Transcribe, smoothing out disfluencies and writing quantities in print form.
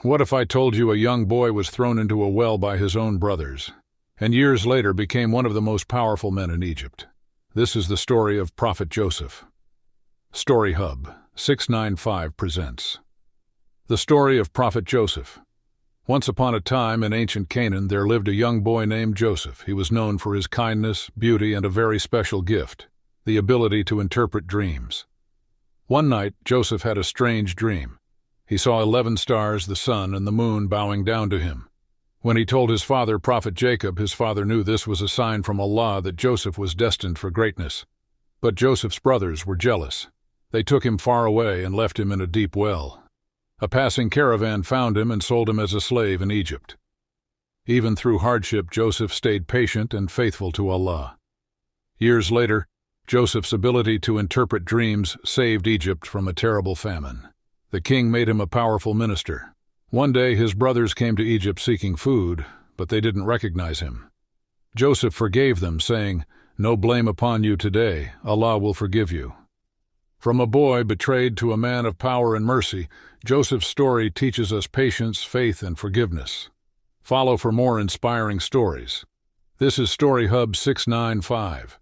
What if I told you a young boy was thrown into a well by his own brothers, and years later became one of the most powerful men in Egypt? This is the story of Prophet Joseph. Story Hub 695 presents the story of Prophet Joseph. Once upon a time in ancient Canaan there lived a young boy named Joseph. He was known for his kindness, beauty, and a very special gift, the ability to interpret dreams. One night, Joseph had a strange dream. He saw 11 stars, the sun, and the moon bowing down to him. When he told his father, Prophet Jacob, his father knew this was a sign from Allah that Joseph was destined for greatness. But Joseph's brothers were jealous. They took him far away and left him in a deep well. A passing caravan found him and sold him as a slave in Egypt. Even through hardship, Joseph stayed patient and faithful to Allah. Years later, Joseph's ability to interpret dreams saved Egypt from a terrible famine. The king made him a powerful minister. One day his brothers came to Egypt seeking food, but they didn't recognize him. Joseph forgave them, saying, "No blame upon you today, Allah will forgive you." From a boy betrayed to a man of power and mercy, Joseph's story teaches us patience, faith, and forgiveness. Follow for more inspiring stories. This is Story Hub 695.